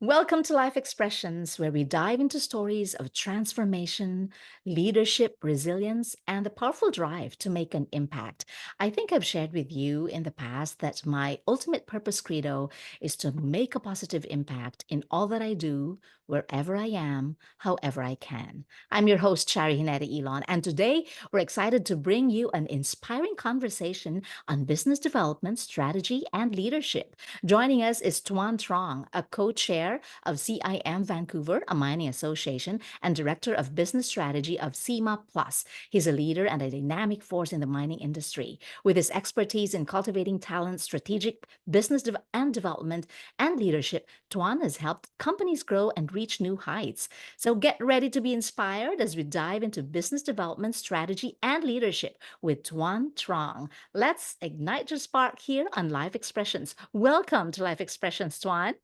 Welcome to Life Expressions, where we dive into stories of transformation, leadership, resilience, and the powerful drive to make an impact. I think I've shared with you in the past that my ultimate purpose credo is to make a positive impact in all that I do, wherever I am, however I can. I'm your host, Charie Ginete-Ilon, and today we're excited to bring you an inspiring conversation on business development, strategy, and leadership. Joining us is Tuan Truong, a co-chair of CIM Vancouver, a mining association, and director of business strategy of CIMA Plus. He's a leader and a dynamic force in the mining industry. With his expertise in cultivating talent, strategic business and development, and leadership, Tuan has helped companies grow and reach new heights. So get ready to be inspired as we dive into business development, strategy, and leadership with Tuan Truong. Let's ignite your spark here on Life Expressions. Welcome to Life Expressions, Tuan.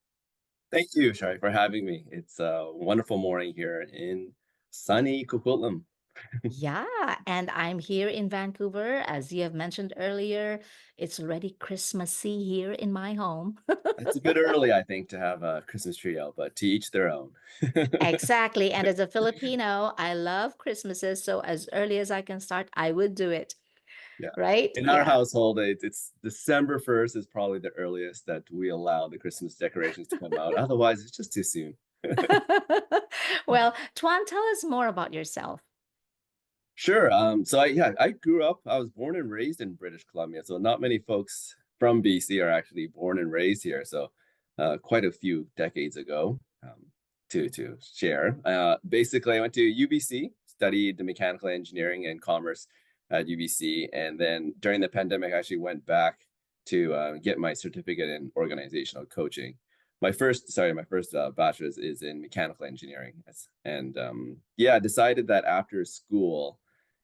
Thank you, Shari, for having me. It's a wonderful morning here in sunny Coquitlam. Yeah, and I'm here in Vancouver. As you have mentioned earlier, it's already Christmassy here in my home. It's a bit early, I think, to have a Christmas tree out, but to each their own. Exactly. And as a Filipino, I love Christmases. So as early as I can start, I would do it. Yeah. Right? In our Yeah. household, it's December 1st is probably the earliest that we allow the Christmas decorations to come out. Otherwise, it's just too soon. Well, Tuan, tell us more about yourself. Sure. I grew up, I was born and raised in British Columbia. So not many folks from BC are actually born and raised here. So quite a few decades ago, to share. Basically, I went to UBC, studied the mechanical engineering and commerce at UBC. And then during the pandemic, I actually went back to get my certificate in organizational coaching. My first bachelor's is in mechanical engineering. And yeah, I decided that after school,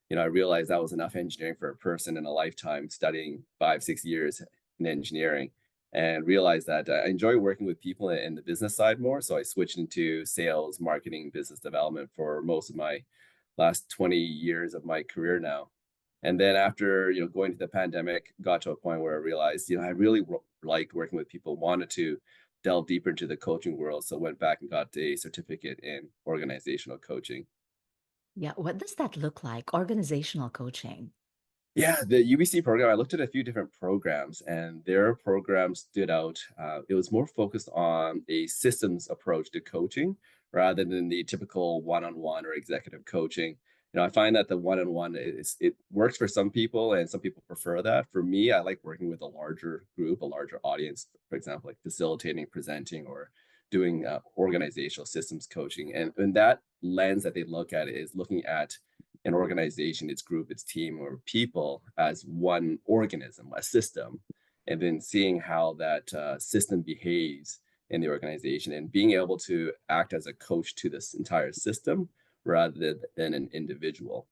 I realized that was enough engineering for a person in a lifetime studying 5, 6 years in engineering, and realized that I enjoy working with people in the business side more. So I switched into sales, marketing, business development for most of my last 20 years of my career now. And then after, going to the pandemic, got to a point where I realized, I really liked working with people, wanted to delve deeper into the coaching world. So went back and got a certificate in organizational coaching. Yeah. What does that look like? Organizational coaching. Yeah, the UBC program, I looked at a few different programs and their program stood out. It was more focused on a systems approach to coaching rather than the typical one-on-one or executive coaching. I find that the one-on-one it works for some people and some people prefer that. For me, I like working with a larger group, a larger audience, for example, like facilitating, presenting, or doing organizational systems coaching. And that lens that they look at is looking at an organization, its group, its team, or people as one organism, a system, and then seeing how that system behaves in the organization and being able to act as a coach to this entire system rather than an individual.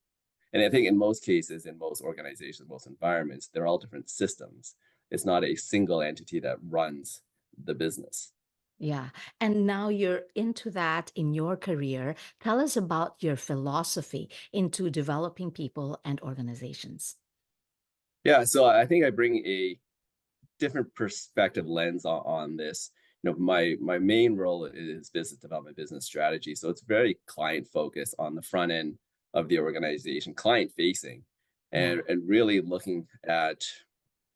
And I think in most cases, in most organizations, most environments, they're all different systems. It's not a single entity that runs the business. Yeah. And now you're into that in your career. Tell us about your philosophy into developing people and organizations. Yeah, so I think I bring a different perspective lens on this. My main role is business development, business strategy. So it's very client focused on the front end of the organization, client facing, and Yeah. really looking at,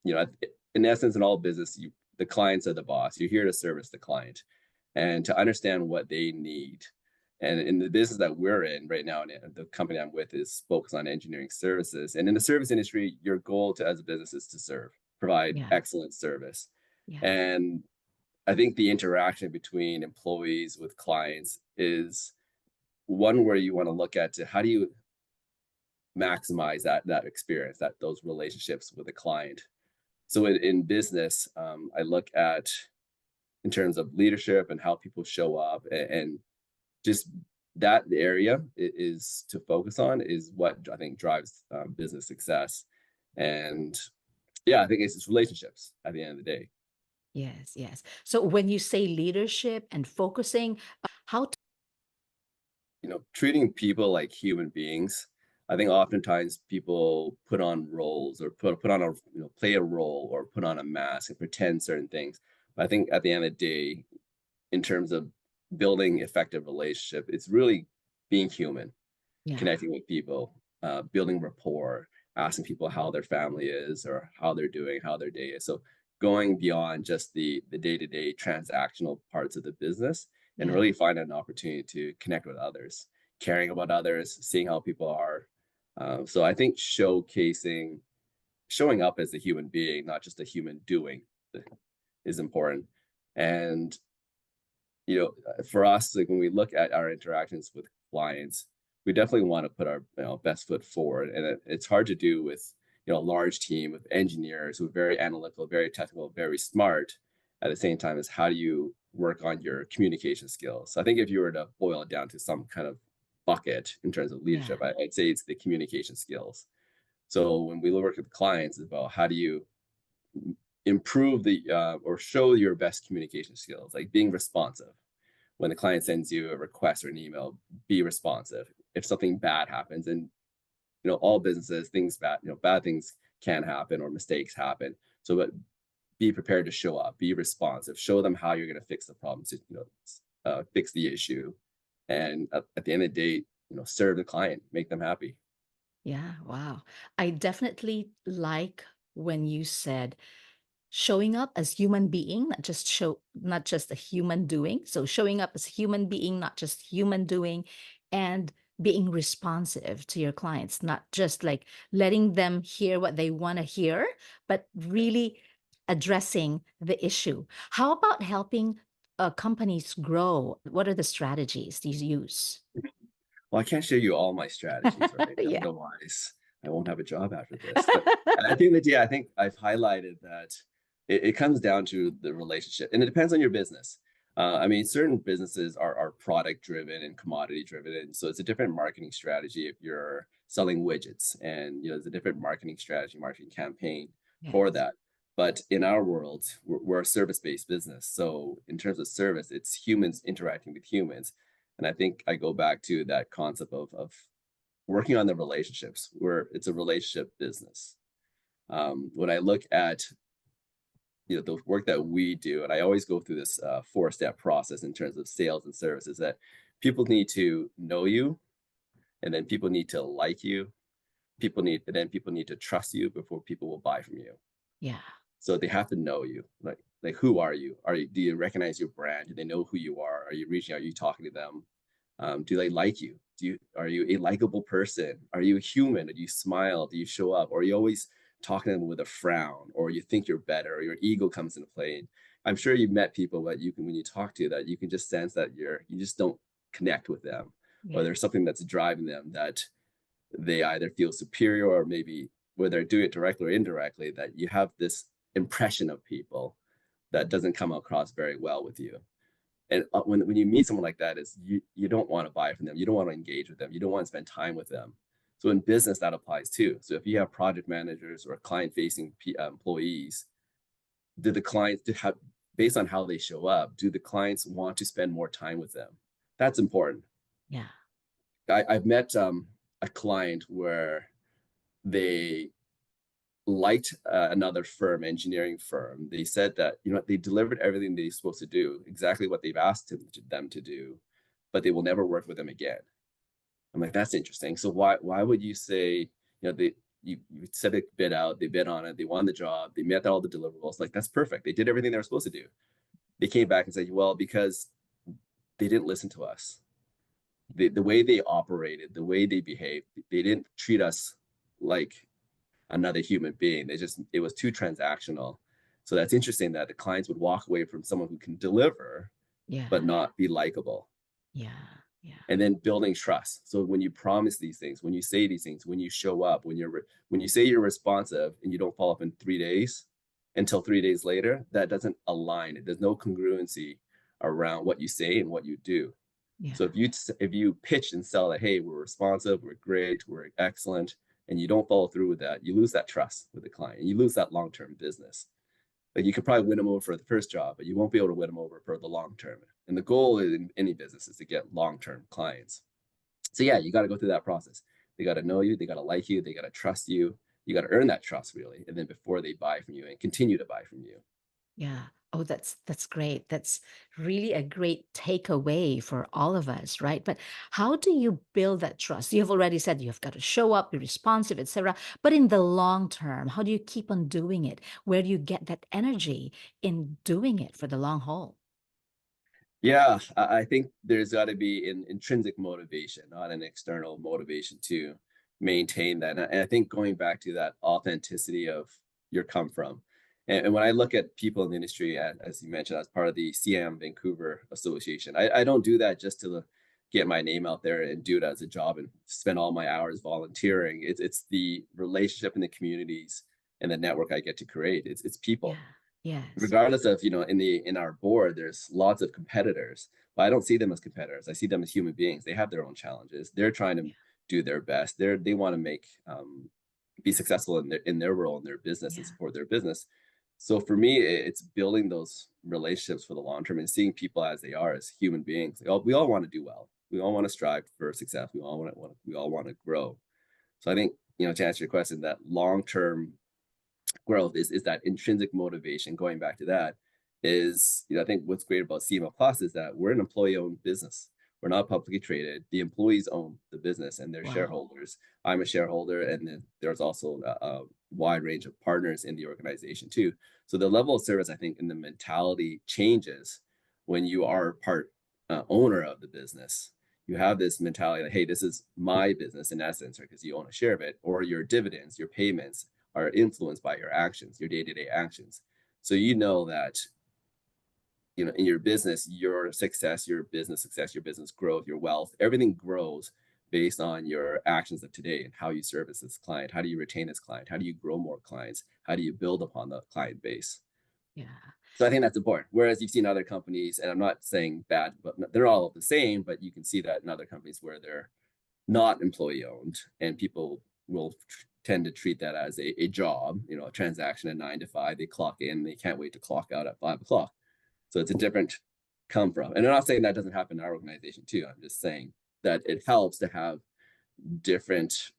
you know, in essence, in all business, the clients are the boss. You're here to service the client and to understand what they need. And in the business that we're in right now, and the company I'm with is focused on engineering services. And in the service industry, your goal as a business is to provide Yeah. excellent service. Yeah. And I think the interaction between employees with clients is one where you want to look at to how do you maximize that experience, that those relationships with a client. So in business, I look at in terms of leadership and how people show up and just that area is to focus on is what I think drives business success. And yeah, I think it's just relationships at the end of the day. Yes. Yes. So when you say leadership and focusing, how to, Treating people like human beings. I think oftentimes people put on roles or put on a play a role or put on a mask and pretend certain things. But I think at the end of the day, in terms of building effective relationship, it's really being human, Yeah. connecting with people, building rapport, asking people how their family is or how they're doing, how their day is. So going beyond just the day-to-day transactional parts of the business and Yeah. really find an opportunity to connect with others, caring about others, seeing how people are. So I think showing up as a human being, not just a human doing, is important. And for us, like when we look at our interactions with clients, we definitely want to put our best foot forward, and it's hard to do with a large team of engineers who are very analytical, very technical, very smart. At the same time, is how do you work on your communication skills? So I think if you were to boil it down to some kind of bucket in terms of Yeah. leadership, I'd say it's the communication skills. So when we work with clients, it's about how do you improve or show your best communication skills, like being responsive when the client sends you a request or an email, be responsive. If something bad happens, and all businesses, things bad, bad things can happen or mistakes happen. So, but be prepared to show up, be responsive, show them how you're going to fix the problem, fix the issue, and at the end of the day, serve the client, make them happy. Yeah. Wow. I definitely like when you said showing up as human being, not just a human doing. So showing up as human being, not just human doing, and being responsive to your clients, not just like letting them hear what they want to hear, but really addressing the issue. How about helping companies grow? What are the strategies you use? Well, I can't show you all my strategies, right? Yeah. Otherwise, I won't have a job after this. But at the end of the day, I think I've highlighted that it comes down to the relationship, and it depends on your business. I mean, certain businesses are product driven and commodity driven, and so it's a different marketing strategy if you're selling widgets, and it's a different marketing strategy, marketing campaign for Yes. that. But in our world, we're a service based business, so in terms of service, it's humans interacting with humans, and I think I go back to that concept of working on the relationships where it's a relationship business. When I look at the work that we do, and I always go through this four-step process in terms of sales and services, that people need to know you, and then people need to like you, and then people need to trust you before people will buy from you. Yeah. So they have to know you. Like who are you? Do you recognize your brand? Do they know who you are? Are you reaching out? Are you talking to them? Do they like you? Are you a likable person? Are you a human? Do you smile? Do you show up? Or are you always talking to them with a frown? Or you think you're better? Or your ego comes into play? I'm sure you've met people that you can, when you talk to, that you can just sense that you just don't connect with them, or Yeah. there's something that's driving them that they either feel superior, or maybe whether they're doing it directly or indirectly, that you have this impression of people that doesn't come across very well with you. And when you meet someone like that, is you don't want to buy from them, you don't want to engage with them, you don't want to spend time with them. So in business, that applies too. So if you have project managers or client facing employees, do the clients do have based on how they show up, do the clients want to spend more time with them? That's important. Yeah. I've met a client where they liked another firm, engineering firm. They said that they delivered everything they're supposed to do, exactly what they've asked them to do, but they will never work with them again. I'm like, that's interesting. So why would you say you set a bid out, they bid on it, they won the job, they met all the deliverables, like that's perfect. They did everything they were supposed to do. They came back and said, well, because they didn't listen to us. The way they operated, the way they behaved, they didn't treat us like another human being. It was too transactional. So that's interesting that the clients would walk away from someone who can deliver but Yeah. not be likable. Yeah. Yeah. And then building trust. So when you promise these things, when you say these things, when you show up, when you say you're responsive and you don't follow up in 3 days until 3 days later, that doesn't align. There's no congruency around what you say and what you do. Yeah. So if you pitch and sell that, hey, we're responsive, we're great, we're excellent, and you don't follow through with that, you lose that trust with the client, and you lose that long-term business. Like you could probably win them over for the first job, but you won't be able to win them over for the long term. And the goal in any business is to get long-term clients. So yeah, you got to go through that process. They got to know you, they got to like you, they got to trust you. You got to earn that trust really, and then before they buy from you and continue to buy from you. Yeah. Oh, that's great. That's really a great takeaway for all of us, right? But how do you build that trust? You've already said you've got to show up, be responsive, etc. But in the long term, how do you keep on doing it? Where do you get that energy in doing it for the long haul? Yeah, I think there's got to be an intrinsic motivation, not an external motivation to maintain that. And I think going back to that authenticity of your come from. And when I look at people in the industry, as you mentioned, as part of the CM Vancouver Association, I don't do that just to get my name out there and do it as a job and spend all my hours volunteering. It's the relationship in the communities and the network I get to create. It's people, Yeah. Yes. regardless of, in our board there's lots of competitors, but I don't see them as competitors. I see them as human beings. They have their own challenges. They're trying to Yeah. do their best. They want to make be successful in their role in their business and Yeah. support their business. So for me, it's building those relationships for the long term and seeing people as they are, as human beings. We all want to do well. We all want to strive for success. We all want to grow. So I think, to answer your question, that long term growth is that intrinsic motivation. Going back to that, is, I think what's great about CIMA Plus is that we're an employee owned business. We're not publicly traded. The employees own the business and they're Wow. shareholders. I'm a shareholder, and then there's also a wide range of partners in the organization too. So the level of service, I think, and the mentality changes when you are part owner of the business. You have this mentality that, hey, this is my business in essence, right? Because you own a share of it, or your dividends, your payments are influenced by your actions, your day-to-day actions. So you know that, in your business, your success, your business success, your business growth, your wealth, everything grows based on your actions of today and how you service this client. How do you retain this client? How do you grow more clients? How do you build upon the client base? Yeah. So I think that's important. Whereas you've seen other companies, and I'm not saying bad, but they're all the same, but you can see that in other companies where they're not employee owned, and people will tend to treat that as a job, a transaction at 9 to 5. They clock in, they can't wait to clock out at 5 o'clock. So it's a different come from. And I'm not saying that doesn't happen in our organization too. I'm just saying that it helps to have different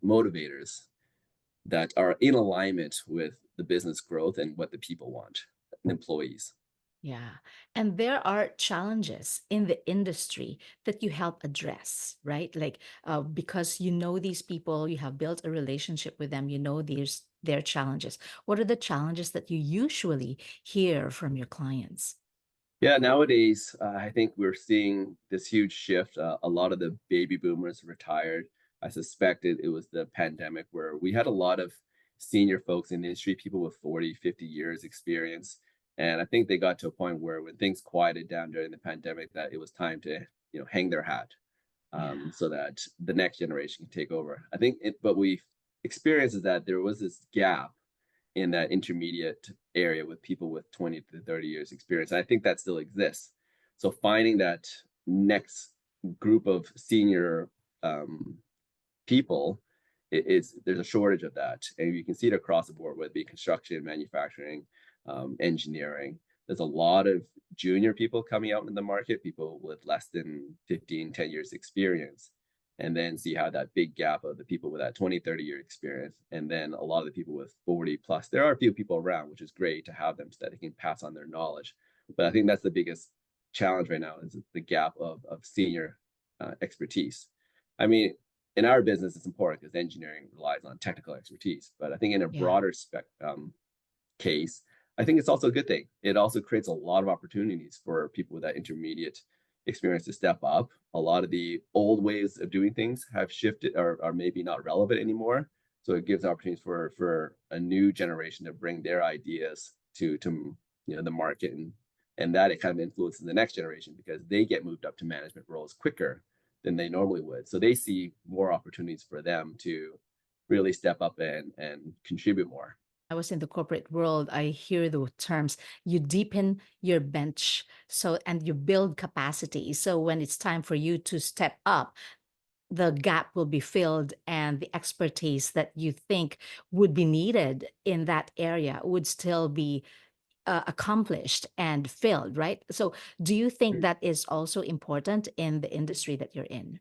motivators that are in alignment with the business growth and what the people want, and employees. Yeah. And there are challenges in the industry that you help address, right? Like, because you know these people, you have built a relationship with them, you know their challenges. What are the challenges that you usually hear from your clients? Yeah, nowadays, I think we're seeing this huge shift. A lot of the baby boomers retired. I suspect it was the pandemic where we had a lot of senior folks in the industry, people with 40, 50 years experience. And I think they got to a point where when things quieted down during the pandemic, that it was time to, hang their hat, Yeah. so that the next generation can take over. I think but we experienced is that there was this gap in that intermediate area with people with 20 to 30 years experience. And I think that still exists. So finding that next group of senior people is there's a shortage of that, and you can see it across the board, whether it be construction, manufacturing, engineering. There's a lot of junior people coming out in the market, people with less than 15, 10 years experience, and then see how that big gap of the people with that 20, 30-year experience, and then a lot of the people with 40 plus. There are a few people around, which is great to have them so that they can pass on their knowledge. But I think that's the biggest challenge right now, is the gap of senior expertise. I mean, in our business, it's important because engineering relies on technical expertise. But I think in a Yeah. broader case, I think it's also a good thing. It also creates a lot of opportunities for people with that intermediate experience to step up. A lot of the old ways of doing things have shifted, or are maybe not relevant anymore. So it gives opportunities for a new generation to bring their ideas to the market, and that it kind of influences the next generation because they get moved up to management roles quicker than they normally would. So they see more opportunities for them to really step up and contribute more. I was in the corporate world, I hear the terms, you deepen your bench so and you build capacity. So when it's time for you to step up, the gap will be filled and the expertise that you think would be needed in that area would still be accomplished and filled, right? So do you think that is also important in the industry that you're in?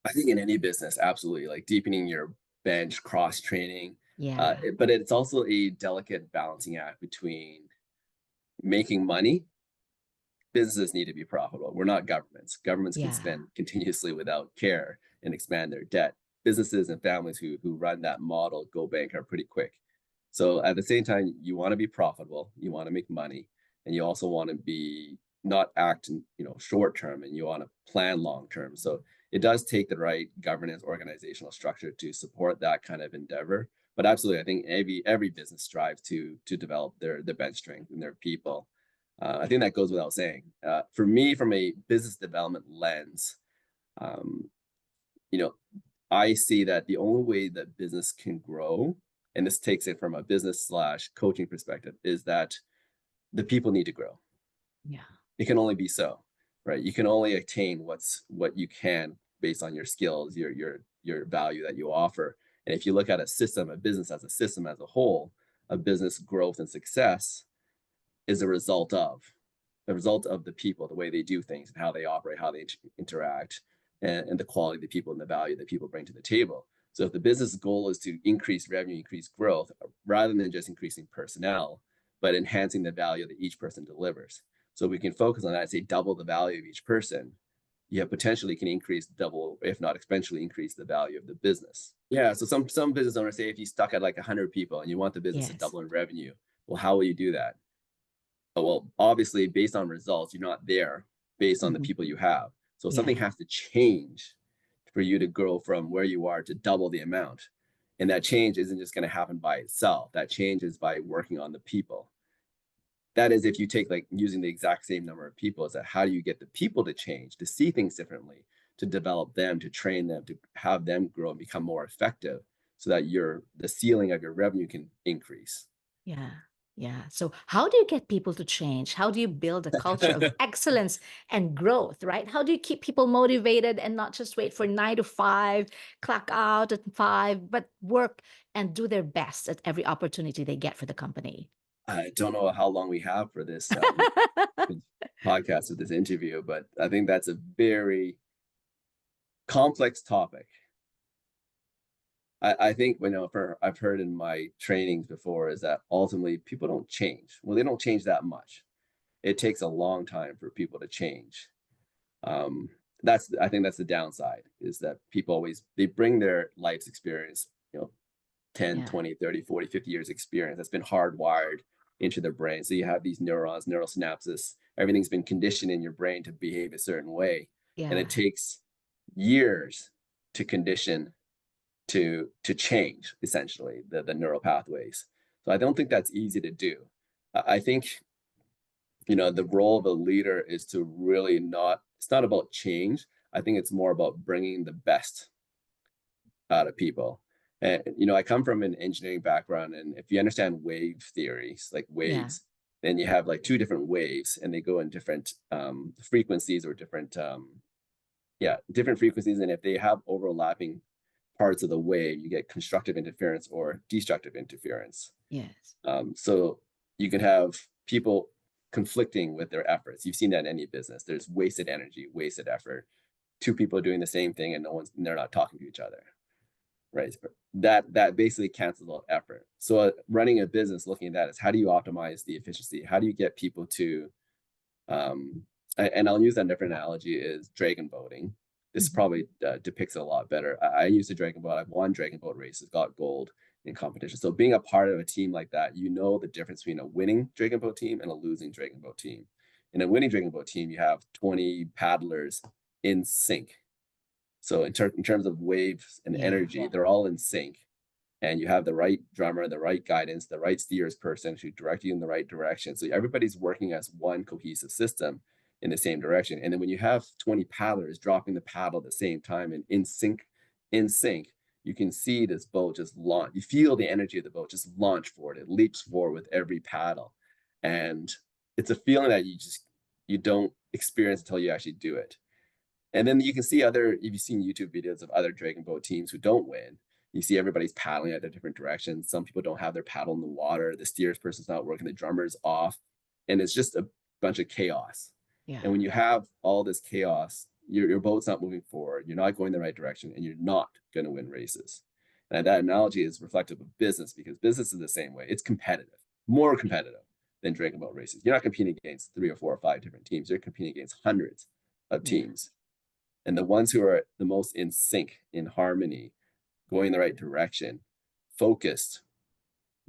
I think in any business, absolutely, like deepening your bench, cross training, Yeah. but it's also a delicate balancing act between making money, businesses need to be profitable. We're not governments. Governments can Yeah. spend continuously without care and expand their debt. Businesses and families who run that model go bankrupt pretty quick. So at the same time, you want to be profitable, you want to make money, and you also want to be not act short term, and you want to plan long term. So it does take the right governance organizational structure to support that kind of endeavor. But absolutely, I think every business strives to develop their bench strength and their people. I think that goes without saying. For me, from a business development lens, um, you know, I see that the only way that business can grow, and this takes it from a business slash coaching perspective, is that the people need to grow. Yeah. It can only be so, right? You can only attain what you can based on your skills, your value that you offer. And if you look at a system, a business as a system as a whole, a business growth and success is a result of the people, the way they do things and how they operate, how they interact, and the quality of the people and the value that people bring to the table. So if the business goal is to increase revenue, increase growth, rather than just increasing personnel, but enhancing the value that each person delivers. So we can focus on that, say double the value of each person, you have potentially can increase double, if not exponentially increase the value of the business. Yeah. So some business owners say if you stuck at like 100 people and you want the business to Yes. double in revenue, well, how will you do that? Well, obviously, based on results, you're not there based on the Mhm. people you have. So something Yeah. has to change for you to grow from where you are to double the amount. And that change isn't just going to happen by itself. That change is by working on the people. That is, if you take like using the exact same number of people, is that how do you get the people to change, to see things differently, to develop them, to train them, to have them grow and become more effective so that the ceiling of your revenue can increase. Yeah. Yeah. So, how do you get people to change? How do you build a culture of excellence and growth, right? How do you keep people motivated and not just wait for 9 to 5, clock out at 5, but work and do their best at every opportunity they get for the company? I don't know how long we have for this podcast with this interview, but I think that's a very complex topic. I think I've heard in my trainings before is that ultimately people don't change. Well, they don't change that much. It takes a long time for people to change. Um, I think that's the downside is that people always they bring their life's experience, 10, Yeah. 20, 30, 40, 50 years experience that's been hardwired into their brain. So you have these neurons, neural synapses, everything's been conditioned in your brain to behave a certain way. And Yeah. it takes years to condition to change essentially the neural pathways. So I don't think that's easy to do. I think the role of a leader is to really not it's not about change. I think it's more about bringing the best out of people. And I come from an engineering background, and if you understand wave theories, like Yeah. waves, then you have like two different waves, and they go in different frequencies or different frequencies. And if they have overlapping parts of the wave, you get constructive interference or destructive interference. Yes. So you can have people conflicting with their efforts. You've seen that in any business. There's wasted energy, wasted effort. Two people are doing the same thing, and they're not talking to each other, right? That basically cancels out effort. So running a business, looking at that is how do you optimize the efficiency? How do you get people to um, and I'll use that different analogy is dragon boating. This Mhm. probably depicts it a lot better. I used a dragon boat. I've won dragon boat races, got gold in competition. So being a part of a team like that, you know the difference between a winning dragon boat team and a losing dragon boat team. In a winning dragon boat team, you have 20 paddlers in sync. So in terms of waves and Yeah. energy, they're all in sync, and you have the right drummer, the right guidance, the right steers person to direct you in the right direction. So everybody's working as one cohesive system in the same direction. And then when you have 20 paddlers dropping the paddle at the same time and in sync, you can see this boat just launch. You feel the energy of the boat just launch forward. It leaps forward with every paddle. And it's a feeling that you don't experience until you actually do it. And then you can see if you've seen YouTube videos of other dragon boat teams who don't win, you see everybody's paddling at a different directions. Some people don't have their paddle in the water. The steers person's not working. The drummer's off, and it's just a bunch of chaos. Yeah. And when you have all this chaos, your boat's not moving forward. You're not going the right direction, and you're not going to win races. And that analogy is reflective of business because business is the same way. It's competitive, more competitive than drinking about races. You're not competing against 3 or 4 or 5 different teams. You're competing against hundreds of Yeah. teams. And the ones who are the most in sync, in harmony, going in the right direction, focused,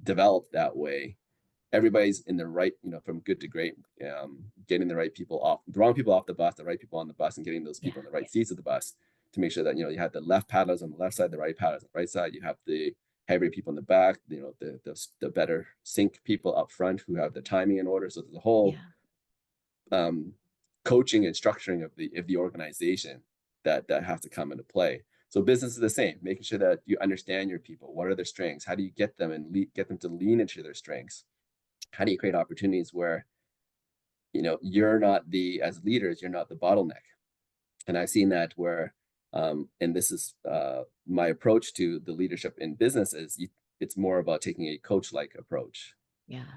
developed that way, everybody's in the right, from good to great, getting the right people off, the wrong people off the bus, the right people on the bus, and getting those Yeah. people in the right seats of the bus to make sure that, you have the left paddlers on the left side, the right paddlers on the right side. You have the heavier people in the back, the better sync people up front who have the timing in order. So there's a whole Yeah. um, coaching and structuring of the organization that has to come into play. So business is the same, making sure that you understand your people. What are their strengths? How do you get them and get them to lean into their strengths? How do you create opportunities where you're not as leaders, you're not the bottleneck? And I've seen that where, and this is my approach to the leadership in business is it's more about taking a coach-like approach. Yeah.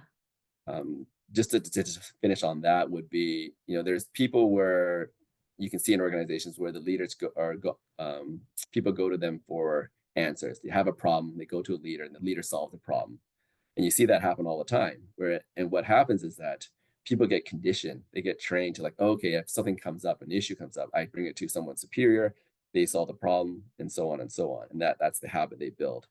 Just to just finish on that would be, there's people where you can see in organizations where the leaders people go to them for answers. They have a problem, they go to a leader, and the leader solves the problem. And you see that happen all the time. And what happens is that people get conditioned, they get trained to like, okay, if something comes up, an issue comes up, I bring it to someone superior, they solve the problem, and so on and so on. And that's the habit they build.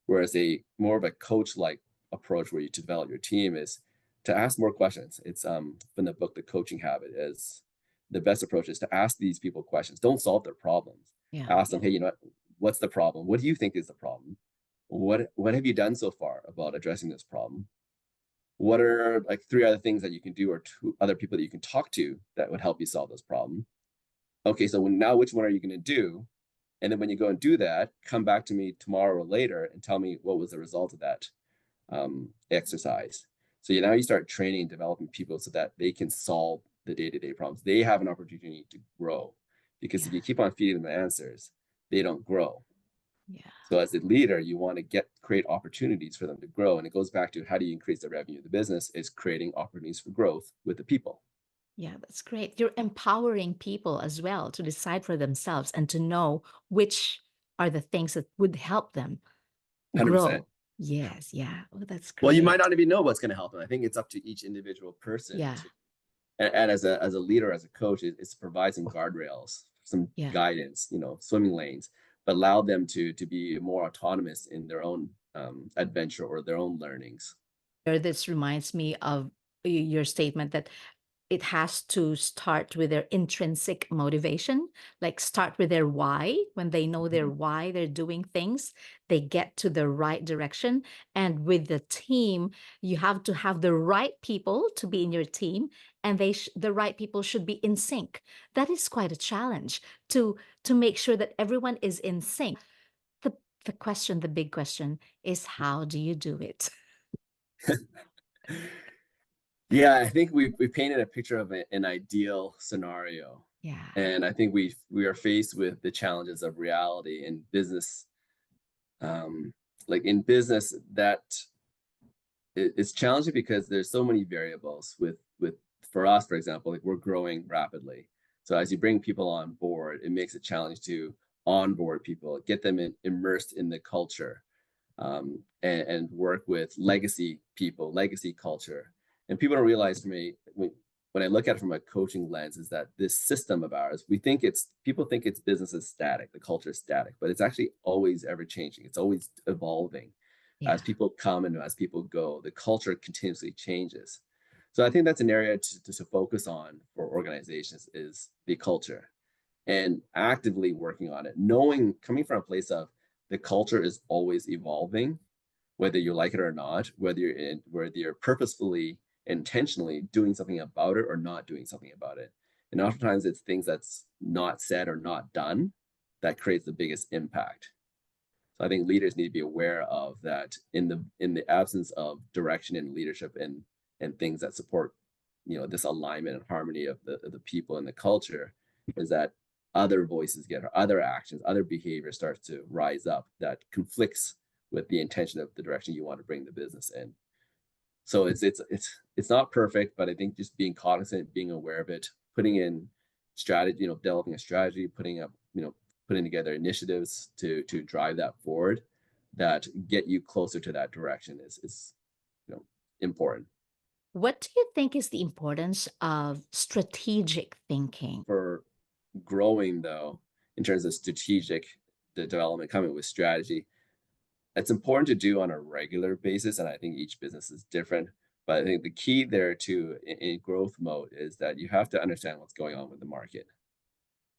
Whereas a more of a coach-like approach where you develop your team is to ask more questions. It's from the book, The Coaching Habit, is the best approach is to ask these people questions. Don't solve their problems. Yeah. Ask them, hey, what's the problem? What do you think is the problem? What have you done so far about addressing this problem? What are like 3 other things that you can do or 2 other people that you can talk to that would help you solve this problem? Okay, so now which one are you going to do? And then when you go and do that, come back to me tomorrow or later and tell me what was the result of that exercise. So now you start training and developing people so that they can solve the day-to-day problems. They have an opportunity to grow, because if Yeah. you keep on feeding them answers, they don't grow. Yeah. So as a leader, you want to create opportunities for them to grow. And it goes back to how do you increase the revenue of the business is creating opportunities for growth with the people. Yeah, that's great. You're empowering people as well to decide for themselves and to know which are the things that would help them 100%. grow. Yes, yeah. Oh, that's Well, you might great. not even know what's going to help them. I think it's up to each individual person Yeah, to, and as a leader, as a coach, it's to provide some guardrails, some yeah. guidance, swimming lanes, but allow them to be more autonomous in their own adventure or their own learnings. This reminds me of your statement that it has to start with their intrinsic motivation, like start with their why. When they know their why they're doing things, they get to the right direction. And with the team, you have to have the right people to be in your team, and the right people should be in sync. That is quite a challenge to make sure that everyone is in sync. The the big question is, how do you do it? Yeah, I think we painted a picture of an ideal scenario, Yeah, and I think we are faced with the challenges of reality in business. Um, like in business, that it's challenging because there's so many variables with for us, for example, like we're growing rapidly. So as you bring people on board, it makes it challenging to onboard people, get them immersed in the culture, and work with legacy people, legacy culture. And people don't realize, for me, when I look at it from a coaching lens, is that this system of ours, people think it's business is static, the culture is static, but it's actually always ever changing. It's always evolving. As yeah, people come and as people go, the culture continuously changes. So I think that's an area to focus on for organizations is the culture, and actively working on it, knowing, coming from a place of the culture is always evolving, whether you like it or not, whether you're purposefully, intentionally doing something about it or not doing something about it. And oftentimes it's things that's not said or not done that creates the biggest impact. So I think leaders need to be aware of that in the absence of direction and leadership and things that support, this alignment and harmony of the people and the culture, is that other voices get, or other actions, other behavior starts to rise up that conflicts with the intention of the direction you want to bring the business in. So it's not perfect, but I think just being cognizant, being aware of it, putting in strategy, developing a strategy, putting together initiatives to drive that forward, that get you closer to that direction is important. What do you think is the importance of strategic thinking? For growing, though, in terms of strategic development, coming with strategy, it's important to do on a regular basis, and I think each business is different. But I think the key there too in growth mode is that you have to understand what's going on with the market.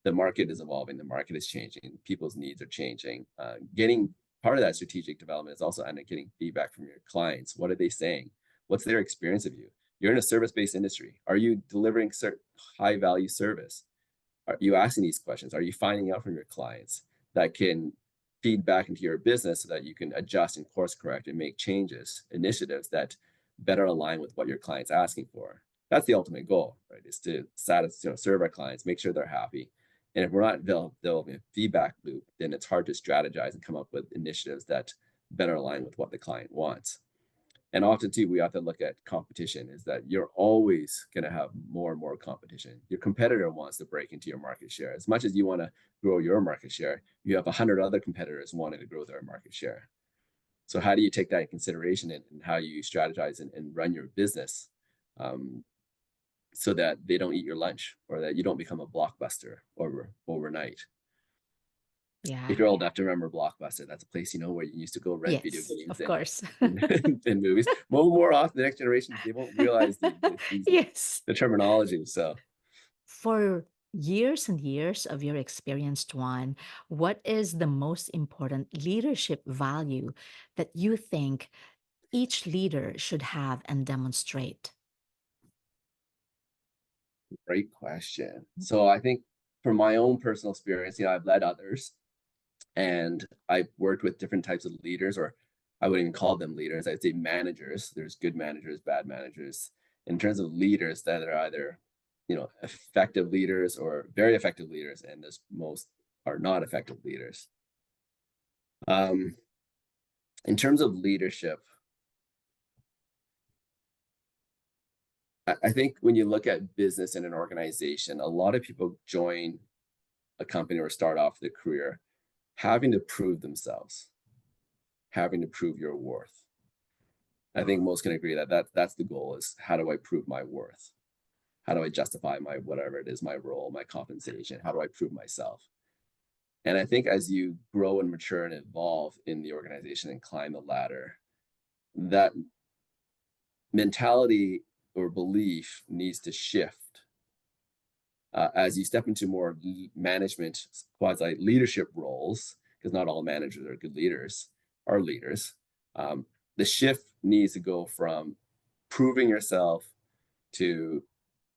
The market is evolving, the market is changing, people's needs are changing. Getting part of that strategic development is also getting feedback from your clients. What are they saying? What's their experience of you? You're in a service-based industry. Are you delivering high value service? Are you asking these questions? Are you finding out from your clients that can feed back into your business so that you can adjust and course correct and make changes, initiatives that better align with what your client's asking for? That's the ultimate goal, right? Is to serve our clients, make sure they're happy. And if we're not developing a feedback loop, then it's hard to strategize and come up with initiatives that better align with what the client wants. And often too, we have to look at competition is that you're always going to have more and more competition. Your competitor wants to break into your market share. As much as you want to grow your market share, you have 100 other competitors wanting to grow their market share. So how do you take that in consideration and how you strategize and run your business um, so that they don't eat your lunch or that you don't become a blockbuster overnight? If Yeah. you're old enough to remember Blockbuster, that's a place, where you used to go rent video Yes, games of and course. and movies. More often, the next generation, they won't realize Yes. the terminology. So For years and years of your experience, Tuan, what is the most important leadership value that you think each leader should have and demonstrate? great question. So I think from my own personal experience, I've led others and I've worked with different types of leaders, or I wouldn't even call them leaders. I'd say managers. There's good managers, bad managers. In terms of leaders that are either, effective leaders or very effective leaders, and there's most are not effective leaders. Um, in terms of leadership, I think when you look at business in an organization, a lot of people join a company or start off their career having to prove themselves, having to prove your worth. I think most can agree that, that's the goal is how do I prove my worth? How do I justify my whatever it is, my role, my compensation? How do I prove myself? And I think as you grow and mature and evolve in the organization and climb the ladder, that mentality or belief needs to shift as you step into more management, quasi leadership roles, because not all managers are good leaders, are leaders. Um, the shift needs to go from proving yourself to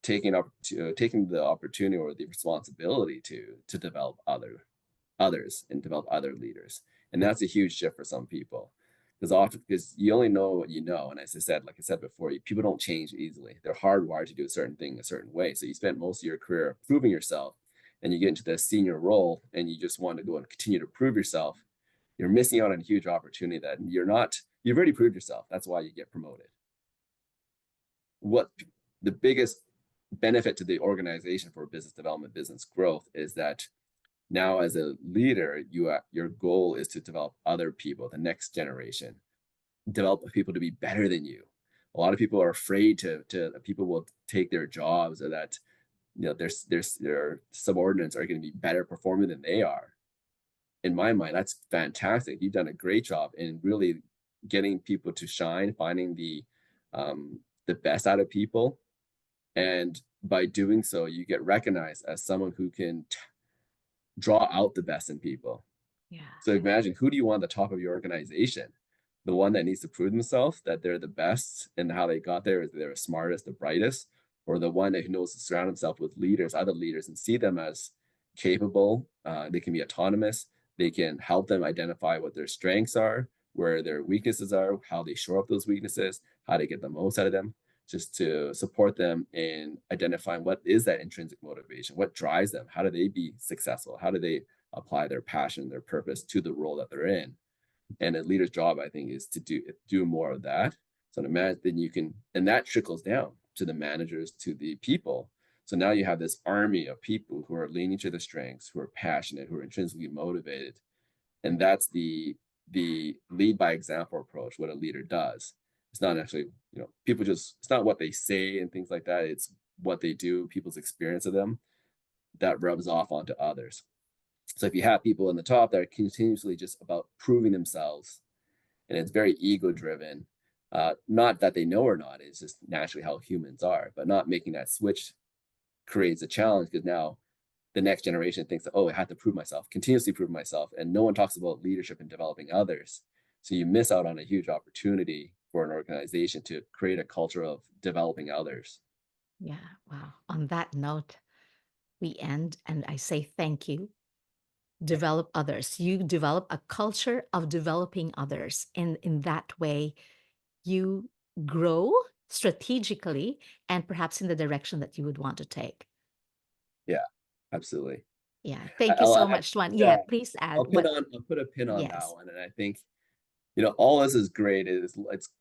taking the opportunity or the responsibility to develop others and develop other leaders. And that's a huge shift for some people. Because you only know what you know. And as I said, like I said before, people don't change easily. They're hardwired to do a certain thing a certain way. So you spent most of your career proving yourself and you get into the senior role and you just want to go and continue to prove yourself. You're missing out on a huge opportunity that you've already proved yourself. That's why you get promoted. What the biggest benefit to the organization for business development, business growth is that now as a leader, your goal is to develop other people, the next generation, develop people to be better than you. A lot of people are afraid to people will take their jobs or that their subordinates are going to be better performing than they are. In my mind, that's fantastic. You've done a great job in really getting people to shine, finding the best out of people, and by doing so, you get recognized as someone who can draw out the best in people. Yeah. So imagine, who do you want at the top of your organization? The one that needs to prove themselves that they're the best and how they got there is they're the smartest, the brightest, or the one that knows to surround himself with leaders, other leaders, and see them as capable. They can be autonomous. They can help them identify what their strengths are, where their weaknesses are, how they shore up those weaknesses, how to get the most out of them, just to support them in identifying what is that intrinsic motivation, what drives them, how do they be successful, how do they apply their passion, their purpose to the role that they're in. And a leader's job, I think, is to do more of that. So then you can, and that trickles down to the managers, to the people. So now you have this army of people who are leaning to their strengths, who are passionate, who are intrinsically motivated, and that's the lead by example approach. What a leader does It's not actually, people just, it's not what they say and things like that. It's what they do, people's experience of them that rubs off onto others. So if you have people in the top that are continuously just about proving themselves, and it's very ego driven, not that they know or not, it's just naturally how humans are, but not making that switch creates a challenge because now the next generation thinks that, oh, I have to prove myself, continuously prove myself. And no one talks about leadership and developing others. So you miss out on a huge opportunity for an organization to create a culture of developing others. Yeah. Wow. On that note, we end and I say thank you. Develop others. You develop a culture of developing others. In that way, you grow strategically and perhaps in the direction that you would want to take. Yeah, absolutely. Yeah. I, Thank you I'll, so I, much, Tuan. Yeah, yeah, please add what. I'll put a pin on that Yes. one. And I think, all this is great. It's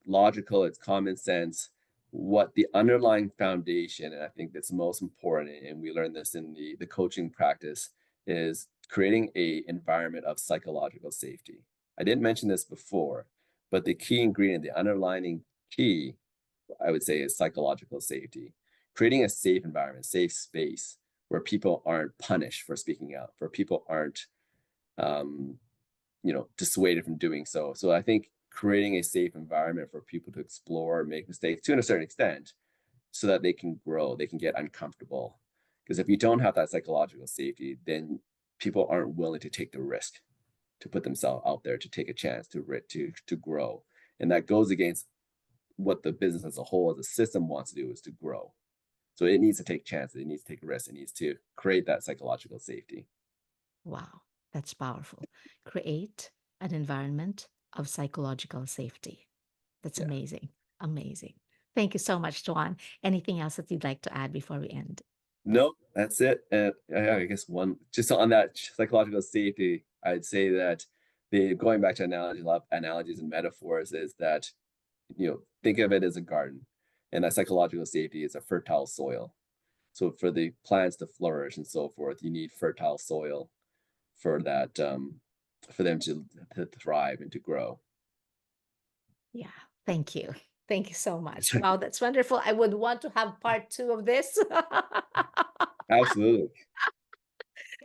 logical, it's common sense. What the underlying foundation, and I think that's most important, and we learn this in the coaching practice, is creating a environment of psychological safety. I didn't mention this before, but the key ingredient, the underlining key, I would say, is psychological safety. Creating a safe environment, safe space where people aren't punished for speaking out, where people aren't um, dissuaded from doing so. So I think creating a safe environment for people to explore, make mistakes to a certain extent, so that they can grow, they can get uncomfortable. Because if you don't have that psychological safety, then people aren't willing to take the risk to put themselves out there, to take a chance, to grow, and that goes against what the business as a whole, as a system, wants to do, is to grow. So it needs to take chances, it needs to take risks, it needs to create that psychological safety. Wow. That's powerful. Create an environment of psychological safety. That's Yeah. amazing. Amazing. Thank you so much, Tuan. Anything else that you'd like to add before we end? Nope, that's it. And I guess one just on that psychological safety, I'd say that the going back to analogies, a lot of analogies and metaphors is that think of it as a garden, and that psychological safety is a fertile soil. So for the plants to flourish and so forth, you need fertile soil for that for them to thrive and to grow. Yeah. Thank you. Thank you so much. Wow, that's wonderful. I would want to have part two of this. Absolutely.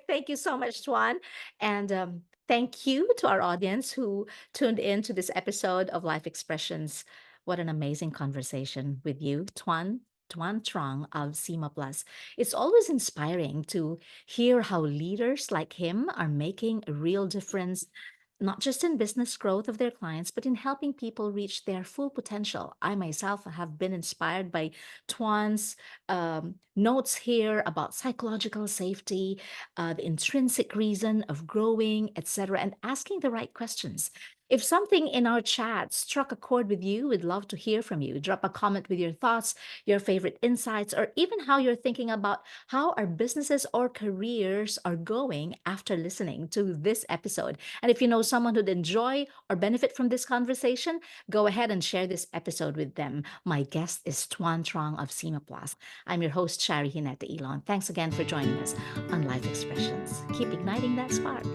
Thank you so much, Tuan. And thank you to our audience who tuned in to this episode of Life Expressions. What an amazing conversation with you, Tuan Truong of CIMA Plus. It's always inspiring to hear how leaders like him are making a real difference, not just in business growth of their clients, but in helping people reach their full potential. I myself have been inspired by Tuan's notes here about psychological safety, the intrinsic reason of growing, etc., and asking the right questions. If something in our chat struck a chord with you, we'd love to hear from you. Drop a comment with your thoughts, your favorite insights, or even how you're thinking about how our businesses or careers are going after listening to this episode. And if you know someone who'd enjoy or benefit from this conversation, go ahead and share this episode with them. My guest is Tuan Truong of CIMA Plus. I'm your host, Charie Ginete-Ilon. Thanks again for joining us on Life Expressions. Keep igniting that spark.